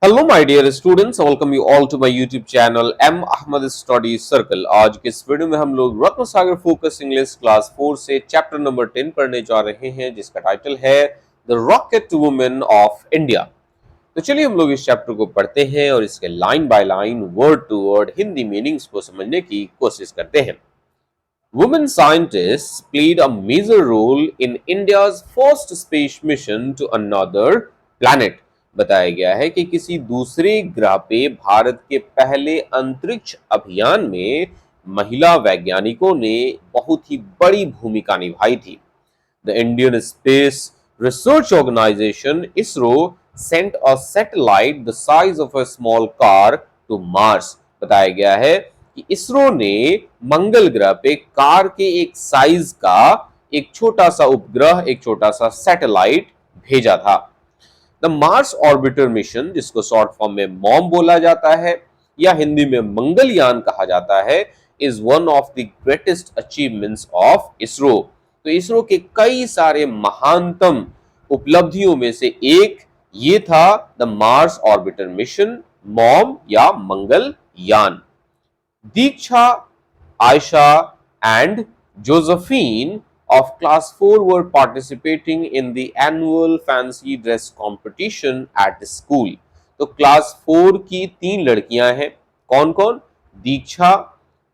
Hello my dear students, welcome you all to my YouTube channel M Ahmad study circle. आज के इस video में हम लोग Ratna Sagar focus English class 4 से चैप्टर नंबर 10 पढ़ने जा रहे हैं, जिसका टाइटल है the rocket women of India. तो चलिए हम लोग इस चैप्टर को पढ़ते हैं और इसके line by line, word to word Hindi meanings को समझने की कोशिश करते हैं। Women scientists played a major role in India's first space mission to another planet। बताया गया है कि किसी दूसरे ग्रह पे भारत के पहले अंतरिक्ष अभियान में महिला वैज्ञानिकों ने बहुत ही बड़ी भूमिका निभाई थी। The Indian Space Research Organization (ISRO) sent a satellite the size of a small car to Mars। बताया गया है कि इसरो ने मंगल ग्रह पे कार के एक साइज का एक छोटा सा उपग्रह, एक छोटा सा सैटेलाइट भेजा था। द मार्स ऑर्बिटर मिशन, जिसको शॉर्ट फॉर्म में मॉम बोला जाता है या हिंदी में मंगलयान कहा जाता है, is one of the greatest achievements of ISRO. तो इसरो के कई सारे महानतम उपलब्धियों में से एक ये था the Mars orbiter mission, mom या Mangalyaan. Diksha, Aisha, and Josephine of class 4 were participating in the annual fancy dress competition at school। तो क्लास 4 की तीन लड़कियां हैं। कौन कौन? दीक्षा,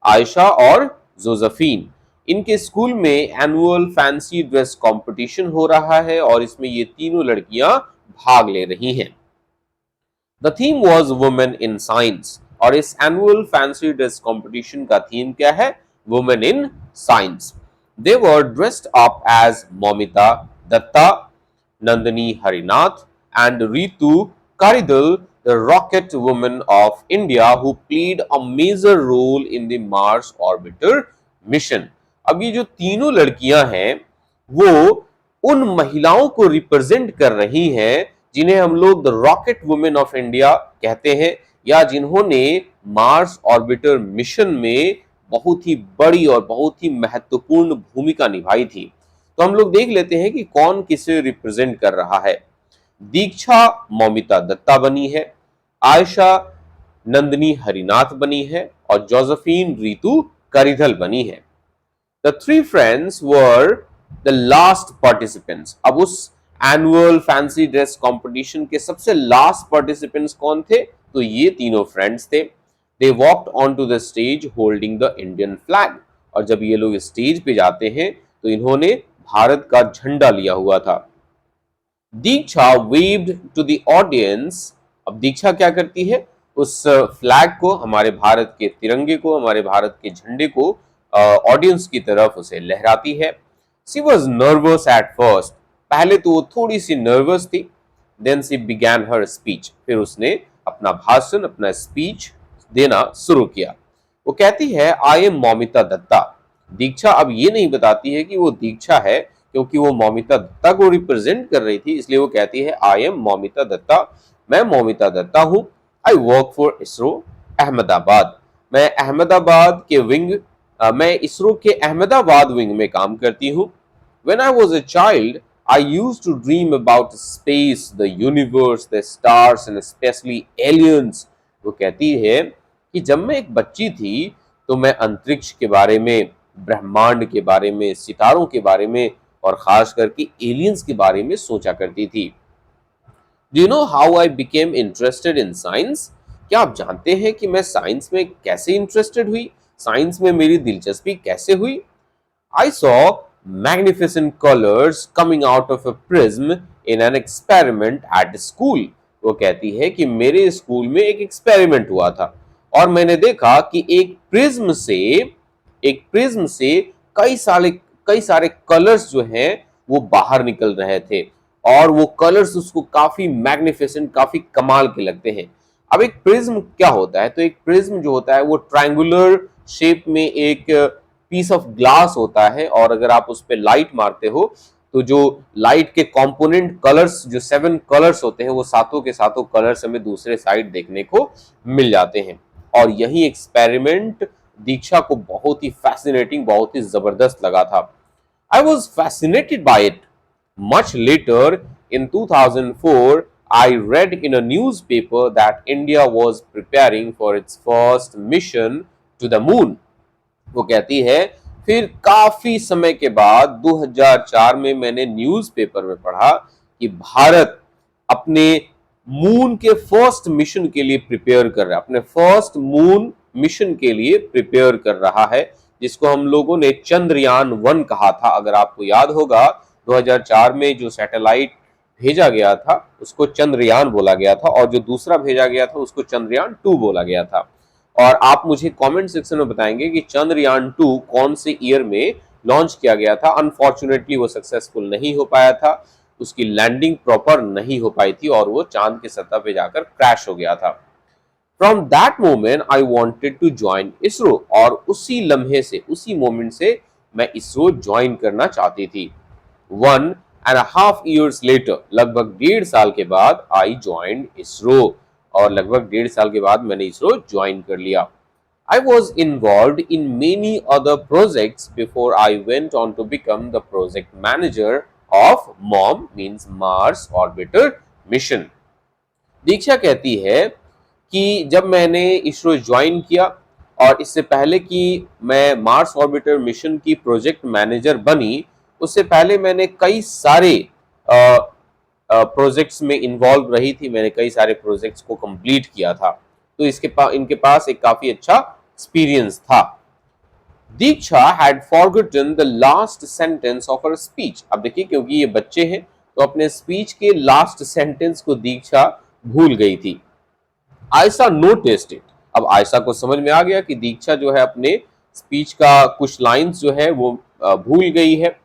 आयशा और जोसेफीन। इनके स्कूल में एनुअल फैंसी ड्रेस कंपटीशन हो रहा है और इसमें ये तीनों लड़कियां भाग ले रही हैं। The theme was women in science, और इस एनुअल फैंसी ड्रेस कंपटीशन का थीम क्या है? Women in science. They were dressed up as Moumita Dutta, Nandini Harinath and Ritu Karidhal, the rocket women of India who played a major role in the Mars orbiter mission. अब ये जो तीनों लड़कियां हैं वो उन महिलाओं को रिप्रेजेंट कर रही हैं जिन्हें हम लोग the rocket women of India कहते हैं, या जिन्होंने मार्स ऑर्बिटर मिशन में बहुत ही बड़ी और बहुत ही महत्वपूर्ण भूमिका निभाई थी। तो हम लोग देख लेते हैं कि कौन किसे रिप्रेजेंट कर रहा है। दीक्षा मौमिता दत्ता बनी है, आयशा नंदिनी हरिनाथ बनी है और जोसेफीन रितु करिधल बनी है। The three friends were the last participants। अब उस एनुअल फैंसी ड्रेस कंपटीशन के सबसे लास्ट पार्टिसिपेंट्स कौन थे? तो ये तीनों फ्रेंड्स थे। They walked onto the stage holding the Indian flag। और जब ये लोग स्टेज पे जाते हैं तो इन्होंने भारत का झंडा लिया हुआ था। दीक्षा waved to the audience। अब दीक्षा क्या करती है? उस फ्लैग को, हमारे भारत के तिरंगे को, हमारे भारत के झंडे को ऑडियंस की तरफ उसे लहराती है। She was nervous at first। पहले तो वो थोड़ी सी नर्वस थी। Then she began her speech। फिर उसने अपना भाषण, अपना स्पीच देना शुरू किया। वो कहती है आई एम मौमिता दत्ता। दीक्षा अब ये नहीं बताती है कि वो दीक्षा है, क्योंकि वो मौमिता दत्ता को रिप्रेजेंट कर रही थी, इसलिए वो कहती है आई एम मौमिता दत्ता, मैं मौमिता दत्ता हूँ। I work for ISRO Ahmedabad. मैं अहमदाबाद के विंग मैं इसरो के अहमदाबाद विंग में काम करती हूँ। When I was a child, I used to dream about space, the universe, the stars and especially aliens। वो कहती है कि जब मैं एक बच्ची थी तो मैं अंतरिक्ष के बारे में, ब्रह्मांड के बारे में, सितारों के बारे में और खास करके एलियंस के बारे में सोचा करती थी। Do you know how I became interested in science? क्या आप जानते हैं कि मैं साइंस में कैसे इंटरेस्टेड हुई? साइंस में मेरी दिलचस्पी कैसे हुई? I saw magnificent colors coming out of a prism in an experiment at school। वो कहती है कि मेरे स्कूल में एक एक्सपेरिमेंट हुआ था और मैंने देखा कि एक प्रिज्म से कई सारे कलर्स जो हैं वो बाहर निकल रहे थे और वो कलर्स उसको काफी मैग्निफिसेंट, काफी कमाल के लगते हैं। अब एक प्रिज्म क्या होता है? तो एक प्रिज्म जो होता है वो ट्रायंगुलर शेप में एक पीस ऑफ ग्लास होता है और अगर आप उस पर लाइट मारते हो तो जो लाइट के कंपोनेंट कलर्स, जो 7 कलर्स होते हैं, वो सातों के सातों कलर्स हमें दूसरे साइड देखने को मिल जाते हैं। और यही एक्सपेरिमेंट दीक्षा को बहुत ही फैसिनेटिंग, बहुत ही जबरदस्त लगा था। I was fascinated by it. Much later in 2004 I read in a newspaper that India was preparing for its first mission to the moon. वो कहती है फिर काफी समय के बाद 2004 में मैंने न्यूज़पेपर में पढ़ा कि भारत अपने मून के फर्स्ट मिशन के लिए प्रिपेयर कर रहा है, अपने फर्स्ट मून मिशन के लिए प्रिपेयर कर रहा है, जिसको हम लोगों ने चंद्रयान 1 कहा था। अगर आपको याद होगा 2004 में जो सैटेलाइट भेजा गया था उसको चंद्रयान बोला गया था, और जो दूसरा भेजा गया था उसको चंद्रयान 2 बोला गया था। और आप मुझे कमेंट सेक्शन में बताएंगे कि चंद्रयान 2 कौन से ईयर में लॉन्च किया गया था। अनफॉर्चुनेटली वो सक्सेसफुल नहीं हो पाया था, उसकी लैंडिंग प्रॉपर नहीं हो पाई थी और वो चांद की सतह पे जाकर क्रैश हो गया था। From that moment I wanted to join ISRO, और उसी लम्हे से, उसी मोमेंट से मैं इसरो ज्वाइन करना चाहती थी। 1.5 years लेटर, लगभग 1.5 साल के बाद आई ज्वाइन इसरो, और लगभग 1.5 साल के बाद मैंने इसरो ज्वाइन कर लिया। I was involved in many other projects before I went on to become the project manager of MOM, means Mars Orbiter Mission. दीक्षा कहती है कि जब मैंने इसरो ज्वाइन किया और इससे पहले कि मैं मार्स ऑर्बिटर मिशन की प्रोजेक्ट मैनेजर बनी, उससे पहले मैंने कई सारे प्रोजेक्ट्स में इन्वॉल्व रही थी, मैंने कई सारे प्रोजेक्ट्स को कंप्लीट किया था, तो इनके पास एक काफी अच्छा एक्सपीरियंस था। Diksha had forgotten the last sentence of her speech. अब देखिए, क्योंकि ये बच्चे हैं तो अपने स्पीच के लास्ट सेंटेंस को दीक्षा भूल गई थी। Ayesha noticed it. अब आयशा को समझ में आ गया कि दीक्षा जो है अपने स्पीच का कुछ लाइंस जो है वो भूल गई है।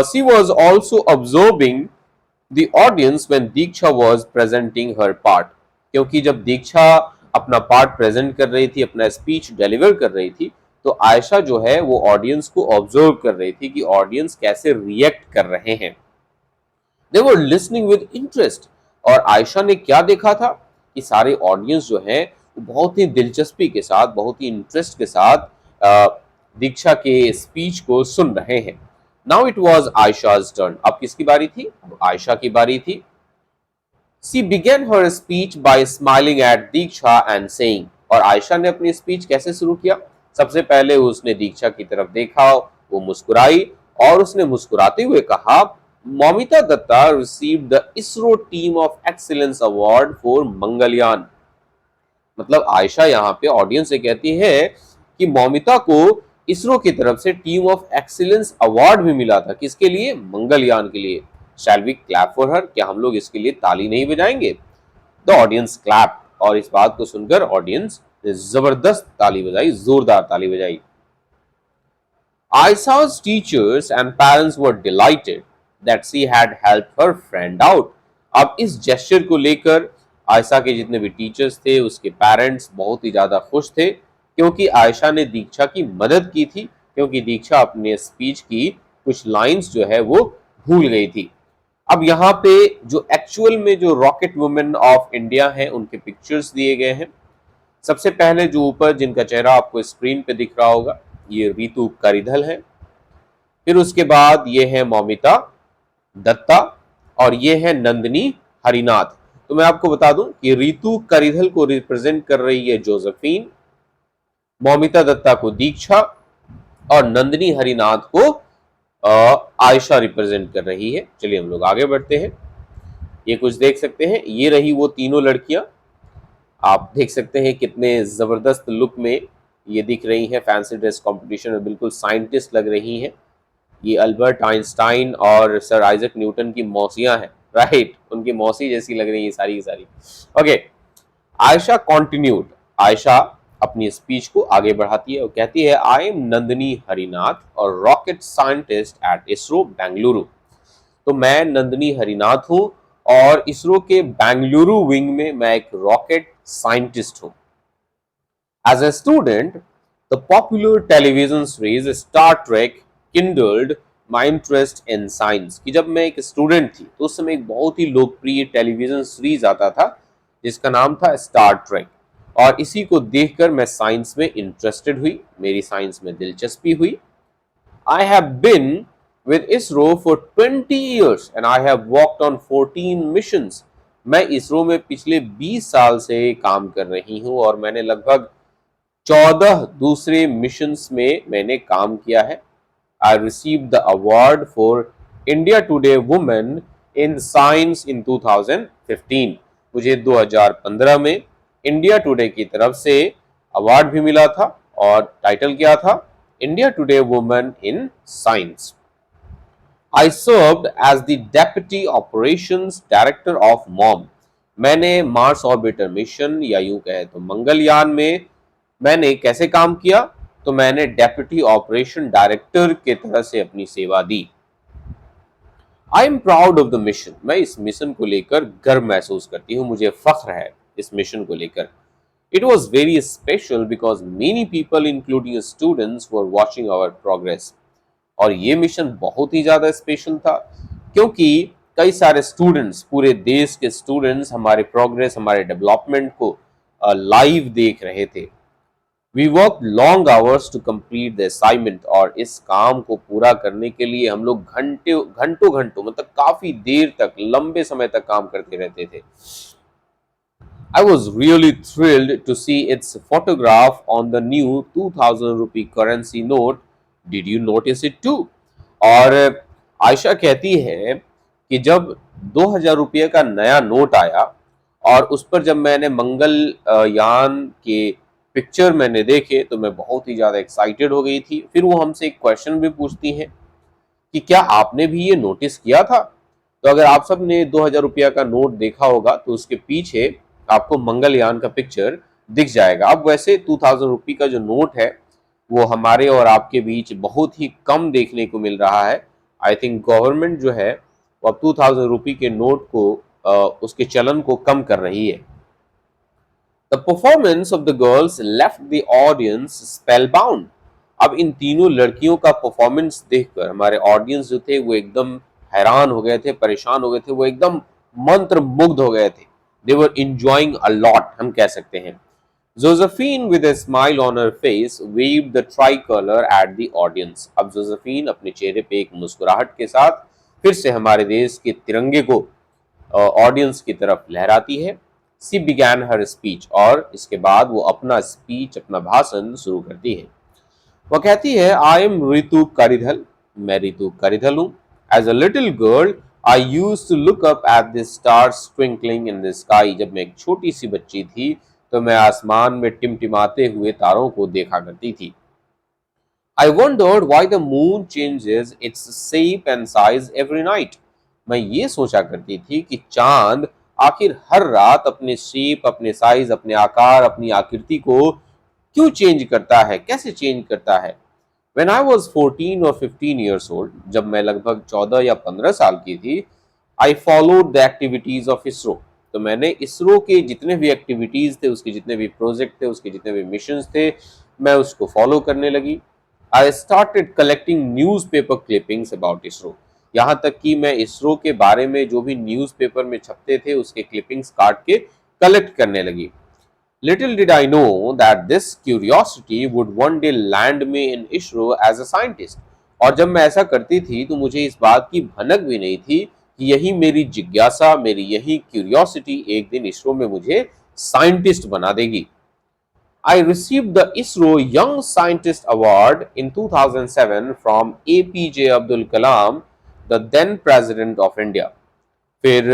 She was also observing the audience when Diksha was presenting her part, क्योंकि जब दीक्षा अपना पार्ट प्रेजेंट कर रही थी, अपना स्पीच डिलीवर कर रही थी, तो आयशा जो है वो ऑडियंस को ऑब्जर्व कर रही थी कि ऑडियंस कैसे रिएक्ट कर रहे हैं। दे वर लिसनिंग विद इंटरेस्ट, और आयशा ने क्या देखा था कि सारे ऑडियंस जो है वो बहुत ही दिलचस्पी के साथ, बहुत ही इंटरेस्ट के साथ दीक्षा के स्पीच को सुन रहे हैं। Now it was Ayesha's turn. अब किसकी बारी थी? अब आयशा की बारी थी। She began her speech by smiling at Diksha and saying, और आयशा ने अपनी स्पीच कैसे शुरू किया? सबसे पहले उसने दीक्षा की तरफ देखा, वो मुस्कुराई और उसने मुस्कुराते हुए कहा, Moumita Dutta received the ISRO Team of Excellence Award for Mangalyaan. मतलब आयशा यहाँ पे ऑडियंस से कहती है कि मौमिता को इसरो की तरफ से टीम ऑफ एक्सीलेंस अवार्ड भी मिला था। किसके लिए? मंगलयान के लिए। Shall we clap for her? क्या हम लोग इसके लिए ताली नहीं बजाएंगे? द ऑडियंस क्लैप, और इस बात को सुनकर ऑडियंस ने जबरदस्त ताली बजाई, जोरदार ताली बजाई। Aisha's teachers and parents were delighted that she had helped her friend out. अब इस जेस्चर को लेकर आयशा के जितने भी टीचर्स थे, उसके पेरेंट्स बहुत ही ज्यादा खुश थे, क्योंकि आयशा ने दीक्षा की मदद की थी, क्योंकि दीक्षा अपने स्पीच की कुछ लाइंस जो है वो भूल गई थी। अब यहाँ पे जो एक्चुअल में जो रॉकेट वुमेन ऑफ इंडिया है उनके पिक्चर्स दिए गए हैं। सबसे पहले जो ऊपर जिनका चेहरा आपको स्क्रीन पे दिख रहा होगा, ये रितु करिधल है। फिर उसके बाद ये है मौमिता दत्ता, और ये है नंदिनी हरिनाथ। तो मैं आपको बता दूं कि रितु करिधल को रिप्रेजेंट कर रही है जोसेफिन, मौमिता दत्ता को दीक्षा, और नंदिनी हरिनाथ को आयशा रिप्रेजेंट कर रही है। चलिए हम लोग आगे बढ़ते हैं। ये कुछ देख सकते हैं, ये रही वो तीनों लड़कियां। आप देख सकते हैं कितने जबरदस्त लुक में ये दिख रही हैं, फैंसी ड्रेस कंपटीशन में बिल्कुल साइंटिस्ट लग रही हैं। ये अल्बर्ट आइंस्टाइन और सर आइजक न्यूटन की मौसियां हैं, राइट? उनकी मौसी जैसी लग रही है सारी की सारी। Okay, Ayesha continued. आयशा अपनी स्पीच को आगे बढ़ाती है और कहती है, आई एम नंदिनी हरिनाथ और rocket scientist at ISRO Bengaluru. तो मैं नंदिनी हरिनाथ हूं और इसरो के बेंगलुरु विंग में मैं एक रॉकेट साइंटिस्ट हूं। As a student, the popular television series Star Trek kindled my interest in science। कि जब मैं एक स्टूडेंट थी तो उस समय एक बहुत ही लोकप्रिय टेलीविजन सीरीज आता था जिसका नाम था स्टार ट्रेक, और इसी को देखकर मैं साइंस में इंटरेस्टेड हुई, मेरी साइंस में दिलचस्पी हुई। I have been with ISRO for 20 years and I have worked on 14 missions मैं इसरो में पिछले 20 साल से काम कर रही हूँ और मैंने लगभग 14 दूसरे मिशंस में मैंने काम किया है। I received the award for India Today Women in Science in 2015। मुझे 2015 में इंडिया टुडे की तरफ से अवार्ड भी मिला था और टाइटल क्या था? India today women in science. I served as the Deputy Operations Director of MOM। मैंने मार्स ऑर्बिटर मिशन या यूं कहे तो मंगलयान में मैंने कैसे काम किया? तो मैंने डेप्यूटी ऑपरेशन डायरेक्टर के तरह से अपनी सेवा दी। I am proud of the mission. मैं इस मिशन को लेकर गर्व महसूस करती हूँ, मुझे फख्र है इस मिशन को लेकर। It was very special because many people including students were watching our progress. और ये मिशन बहुत ही ज्यादा स्पेशल था क्योंकि कई सारे स्टूडेंट्स, पूरे देश के स्टूडेंट्स हमारे प्रोग्रेस, हमारे डेवलपमेंट को लाइव देख रहे थे। We work long hours to complete the assignment. और इस काम को पूरा करने के लिए हम लोग घंटों घंटों मतलब काफी देर तक, लंबे समय तक काम करते रहते थे। I was really thrilled to see its photograph on the new 2000 rupee currency note। Did you notice it too? और आयशा कहती है कि जब 2000 रुपये का नया नोट आया और उस पर जब मैंने मंगल यान के पिक्चर मैंने देखे तो मैं बहुत ही ज़्यादा एक्साइटेड हो गई थी। फिर वो हमसे एक क्वेश्चन भी पूछती हैं कि क्या आपने भी ये नोटिस किया था? तो अगर आप सब ने 2000 रुपया का नोट देखा होगा तो उसके पीछे आपको मंगलयान का पिक्चर दिख जाएगा। अब वैसे 2000 रुपये का जो नोट है वो हमारे और आपके बीच बहुत ही कम देखने को मिल रहा है। आई थिंक गवर्नमेंट जो है वो अब 2000 रुपये के नोट को उसके चलन को कम कर रही है। The performance of the girls left the audience spellbound. अब इन तीनों लड़कियों का परफॉर्मेंस देखकर हमारे ऑडियंस जो थे वो एकदम हैरान हो गए थे, परेशान हो गए थे, वो एकदम मंत्र मुग्ध हो गए थे। दे वर इंजॉइंग अ लॉट, हम कह सकते हैं। Josephine with a smile on her face waved the tricolor at the audience। अब जोसेफीन अपने चेहरे पे एक मुस्कुराहट के साथ फिर से हमारे देश के तिरंगे को ऑडियंस की तरफ लहराती है। सी बिगैन हर स्पीच। और इसके बाद वो अपना स्पीच, अपना भाषण शुरू करती है। वो कहती है, आई एम रितु करिधल। मैं रितु करिधल हूँ। As a little girl I use to look up at the stars twinkling in the sky. जब मैं एक छोटी सी बच्ची थी तो मैं आसमान में टिमटिमाते हुए तारों को देखा करती थी। आई wandered why the moon changes its shape and size every night. मैं ये सोचा करती थी कि चांद आखिर हर रात अपने शेप, अपने साइज, अपने आकार, अपनी आकृति को क्यों चेंज करता है, कैसे चेंज करता है। When I was 14 or 15 years old, जब मैं लगभग 14 या 15 साल की थी, I followed the activities of ISRO। तो मैंने इसरो के जितने भी एक्टिविटीज थे, उसके जितने भी प्रोजेक्ट थे, उसके जितने भी मिशंस थे, मैं उसको फॉलो करने लगी। I started collecting news paper clippings about ISRO. यहाँ तक कि मैं इसरो के बारे में जो भी न्यूज पेपर में छपते थे उसके क्लिपिंग्स काट के कलेक्ट करने लगी। Little did I know that this curiosity would one day land me in ISRO as a scientist। और जब मैं ऐसा करती थी तो मुझे इस बात की भनक भी नहीं थी कि यही मेरी जिज्ञासा, मेरी यही क्यूरियोसिटी एक दिन इसरो में मुझे साइंटिस्ट बना देगी। I received the ISRO Young Scientist Award in 2007 from APJ Abdul Kalam, the then President of India। फिर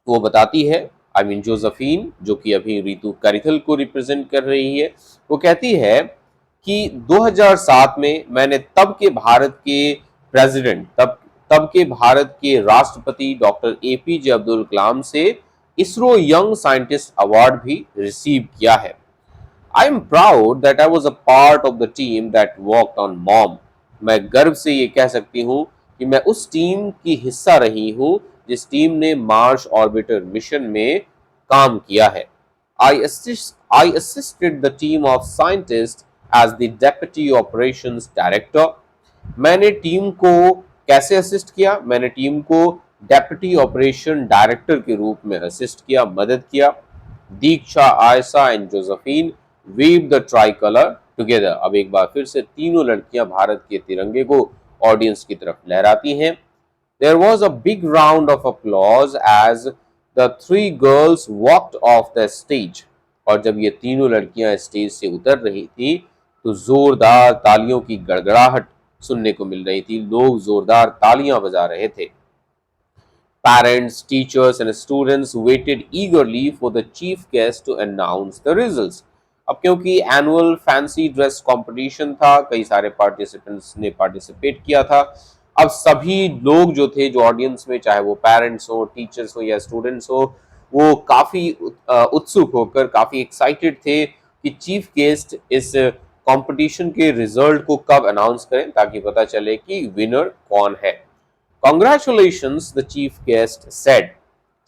वो बताती है, आई मीन जोसेफीन, जो कि अभी रितु करिथल को रिप्रेजेंट कर रही है, वो कहती है कि 2007 में मैंने तब के भारत के प्रेसिडेंट, तब के भारत के राष्ट्रपति डॉक्टर एपीजे अब्दुल कलाम से इसरो यंग साइंटिस्ट अवार्ड भी रिसीव किया है। आई am proud that I was a part of the team that worked on mom. मैं गर्व से ये कह सकती हूँ कि मैं उस टीम की हिस्सा रही हूँ जिस टीम ने मार्स ऑर्बिटर मिशन में काम किया है। I assisted the team of scientist as the deputy operations director. मैंने टीम को कैसे असिस्ट किया? मैंने टीम को डेप्यूटी ऑपरेशन डायरेक्टर के रूप में असिस्ट किया, मदद किया। Diksha, Ayesha and Josephine weave the tricolour together. अब एक बार फिर से तीनों लड़कियां भारत के तिरंगे को ऑडियंस की तरफ लहराती हैं। There was a big round of applause as the three girls walked off the stage. और जब ये तीनों लड़कियां स्टेज से उतर रही थी तो जोरदार तालियों की गड़गड़ाहट सुनने को मिल रही थी। लोग जोरदार तालियां बजा रहे थे। Parents, teachers, and students waited eagerly for the chief guest to announce the results. अब क्योंकि एनुअल फैंसी ड्रेस कंपटीशन था, कई सारे पार्टिसिपेंट्स ने पार्टिसिपेट किया था। अब सभी लोग जो थे, जो ऑडियंस में, चाहे वो पेरेंट्स हो, टीचर्स हो या स्टूडेंट्स हो, वो काफी उत्सुक होकर, काफी एक्साइटेड थे कि चीफ गेस्ट इस कंपटीशन के रिजल्ट को कब अनाउंस करें, ताकि पता चले कि विनर कौन है। Congratulations, the chief guest said.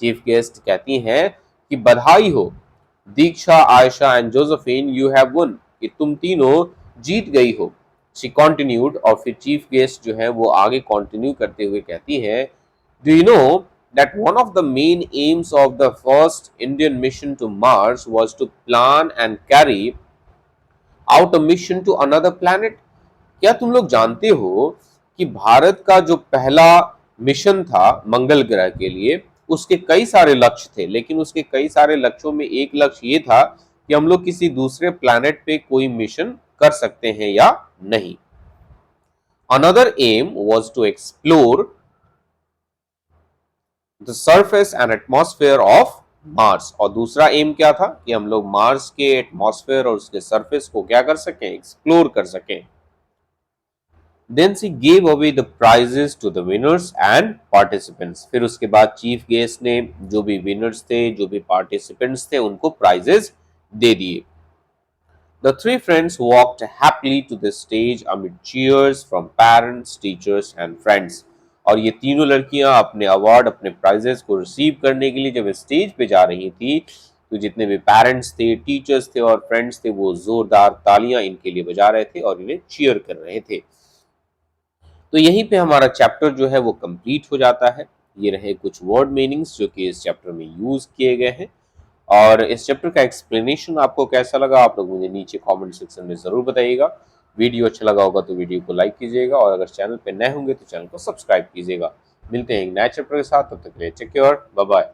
Chief guest कहती हैं कि बधाई हो Diksha, Ayesha and Josephine, you have won, कि तुम तीनों जीत गई हो। She continued, और फिर चीफ गेस्ट जो है वो आगे कंटिन्यू करते हुए कहती है, Do you know that one of the main aims of the first Indian mission to Mars was to plan and carry out a mission to another planet? क्या तुम लोग जानते हो कि भारत का जो पहला मिशन था मंगल ग्रह के लिए, उसके कई सारे लक्ष्य थे, लेकिन उसके कई सारे लक्ष्यों में एक लक्ष्य ये था कि हम लोग किसी दूसरे प्लैनेट पे कोई मिशन कर सकते हैं या नहीं। Another aim was to explore the surface and atmosphere of Mars. और दूसरा एम क्या था कि हम लोग मार्स के एटमॉस्फेयर और उसके सरफेस को क्या कर सकें, एक्सप्लोर कर सकें। Then she gave away the prizes to the winners and participants. फिर उसके बाद चीफ गेस्ट ने जो भी विनर्स थे, जो भी पार्टिसिपेंट्स थे, उनको प्राइजेस दे दिए। The three friends walked happily to the stage amid cheers from parents, teachers and friends. और ये तीनों लड़कियां अपने अवार्ड, अपने प्राइजेस को रिसीव करने के लिए जब स्टेज पे जा रही थी, तो जितने भी पेरेंट्स थे, टीचर्स थे और फ्रेंड्स थे, वो जोरदार तालियां इनके लिए बजा रहे थे और इन्हें चीयर कर रहे थे। तो यहीं पे हमारा चैप्टर जो है वो कंप्लीट हो जाता है। ये रहे कुछ वर्ड मीनिंग्स जो कि इस चैप्टर में यूज किए गए हैं। और इस चैप्टर का एक्सप्लेनेशन आपको कैसा लगा, आप लोग मुझे नीचे कमेंट सेक्शन में जरूर बताइएगा। वीडियो अच्छा लगा होगा तो वीडियो को लाइक कीजिएगा, और अगर चैनल पे नए होंगे तो चैनल को सब्सक्राइब कीजिएगा। मिलते हैं एक नए चैप्टर के साथ, तब तक के लिए टेक केयर, बाय बाय।